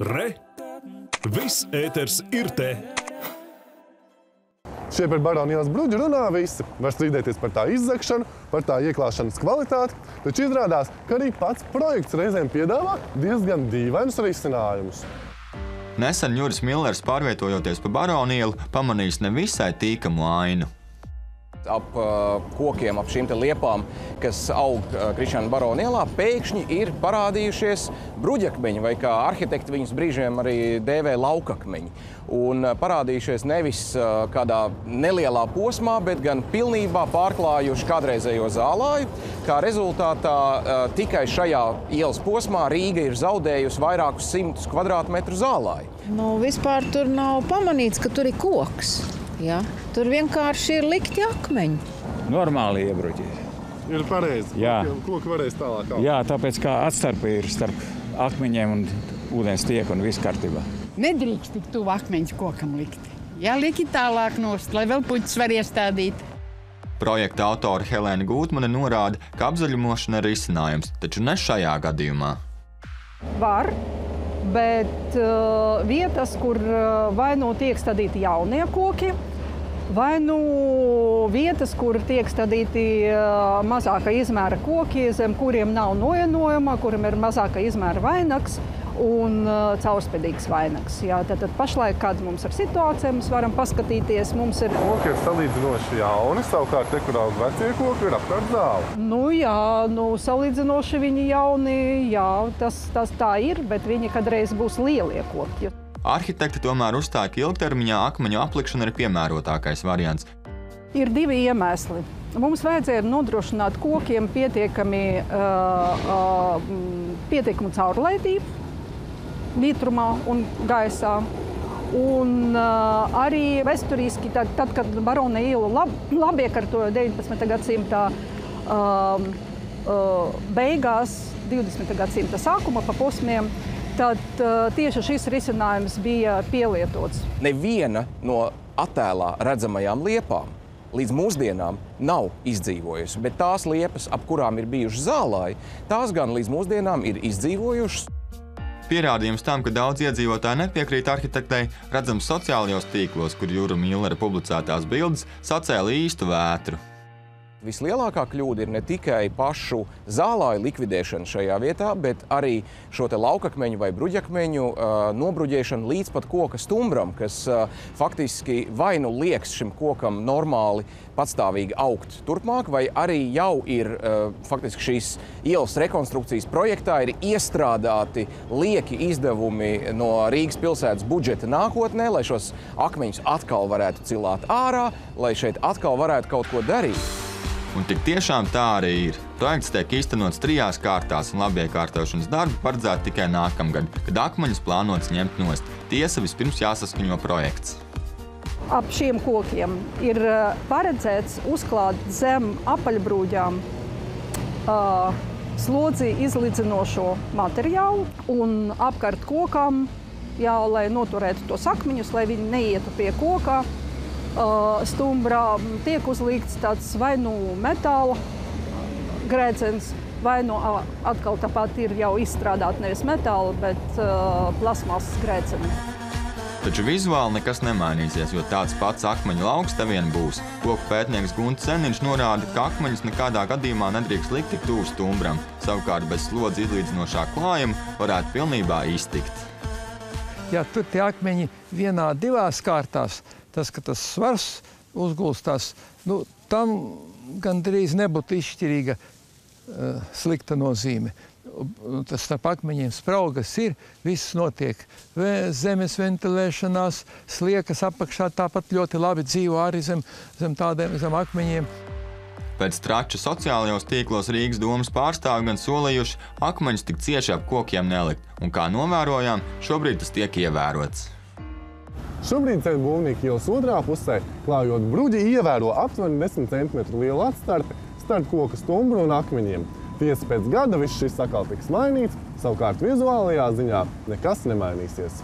Re! Viss ēters ir te! Šie par Barona ielas bruģi runā visi. Var strīdēties par tā izzagšanu, par tā ieklāšanas kvalitāti, taču izrādās, ka arī pats projekts reizēm piedāvā diezgan dīvainus risinājumus. Nesen Juris Millers, pārvietojoties pa Barona ielu, pamanījis nevisai tīkamu ainu. Ap kokiem, ap šīm te liepām, kas aug Krišjāna Barona ielā, pēkšņi ir parādījušies bruģakmeņi, vai kā arhitekti viņus brīžiem arī dēvē laukakmeņi. Un parādījušies nevis kādā nelielā posmā, bet gan pilnībā pārklājuši kādreizējo zālāju. Kā rezultātā tikai šajā ielas posmā Rīga ir zaudējusi vairākus 100 kvadrātmetru zālāju. Nu, vispār tur nav pamanīts, ka tur ir koks. Ja? Tur vienkārši ir likti akmeņi. Normāli iebruģi. Ir pareizi. Jā. Koki varēs tālāk augt. Jā, tāpēc kā atstarpe ir starp akmeņiem un ūdens tieku un viss kārtībā. Nedrīkst tik tuvu akmeņus kokam likt. Jā, lieki tālāk nost, lai vēl puķis var iestādīt. Projekta autora Helēna Gūtmane norāda, ka apzaļumošana ir risinājums, taču ne šajā gadījumā. Var, bet vietas, kur vai nu tiek stādīti jaunie koki, vai nu vietas, kur tiek stādīti mazāka izmēra koki, zem kuriem nav novienojuma, kuriem ir mazāka izmēra vainags un caurspēdīgs vainags. Jā, tad pašlaik, kāda mums ir situācija, mēs varam paskatīties. Mums ir koki ir salīdzinoši jauni, savukārt te, kur aug vecie koki, ir apkārt zāle. Nu jā, salīdzinoši viņi jauni, jā, tas tā ir, bet viņi kādreiz būs lielie koki. Arhitekti tomēr uzstāja, ka ilgtermiņā akmeņu aplikšana ir piemērotākais variants. Ir divi iemesli. Mums vajadzēja nodrošināt kokiem pietiekamu caurlaidību mitrumā un gaisā. Un arī vēsturiski, tad, kad Barona iela labi iekārtoja 19. gadsimta beigās, 20. gadsimta sākuma pa posmiem, tad tieši šis risinājums bija pielietots. Neviena no attēlā redzamajām liepām līdz mūsdienām nav izdzīvojusi, bet tās liepas, ap kurām ir bijuši zālāji, tās gan līdz mūsdienām ir izdzīvojušas. Pierādījums tam, ka daudz iedzīvotāji nepiekrīt arhitektei, redzams sociālajos tīklos, kur Jura Millera publicētās bildes sacēla īstu vētru. Vislielākā kļūda ir ne tikai pašu zālāju likvidēšana šajā vietā, bet arī šo te laukakmeņu vai bruģakmeņu nobruģēšana līdz pat koka stumbram, kas faktiski vai nu lieks šim kokam normāli patstāvīgi augt turpmāk, vai arī jau ir faktiski šīs ielas rekonstrukcijas projektā ir iestrādāti lieki izdevumi no Rīgas pilsētas budžeta nākotnē, lai šos akmeņus atkal varētu cilāt ārā, lai šeit atkal varētu kaut ko darīt. Un tik tiešām tā arī ir. Projekts tiek īstenots 3 kārtās, un labiekārtošanas darbi paredzēti tikai nākamgad, kad akmeņus plānots ņemt nost. Tiesa, vispirms jāsaskaņo projekts. Ap šiem kokiem ir paredzēts uzklāt zem apaļbrūģām slodzi izlīdzinošo materiālu un apkārt kokam, jā, lai noturētu tos akmeņus, lai viņi neietu pie kokā. Stumbrā tiek uzlikts tāds vai nu metāla grēdzens, vai nu atkal tāpat ir jau izstrādāt nevis metāla, bet plasmasas grēdzeni. Taču vizuāli nekas nemainīsies, jo tāds pats akmeņu lauks te vien būs. Koku pētnieks Gunts Ceniņš norāda, ka akmeņus nekādā gadījumā nedrīkst likt tik tuvu stumbram. Savukārt bez slodzi izlīdzinošā klājuma varētu pilnībā iztikt. Ja tur tie akmeņi vienā, 2 kārtās, tas, ka tas svars uzgulstās, nu, tam gandrīz nebūtu izšķirīga slikta nozīme. Tas starp akmeņiem spraugas ir, viss notiek. Zemes ventilēšanās, sliekas apakšā tāpat ļoti labi dzīvo arī zem akmeņiem. Pēc trača sociālajos tīklos Rīgas domas pārstāvji gan solījuši akmeņus tik cieši ap kokiem nelikt, un kā novērojām, šobrīd tas tiek ievērots. Šobrīd ceļu būvnieki ielas otrā pusē, klājot bruģi, ievēro aptuveni 10 cm lielu atstarpi starp koka stumbru un akmeņiem. Tiesa pēc gada viss šis atkal tiks mainīts, savukārt vizuālajā ziņā nekas nemainīsies.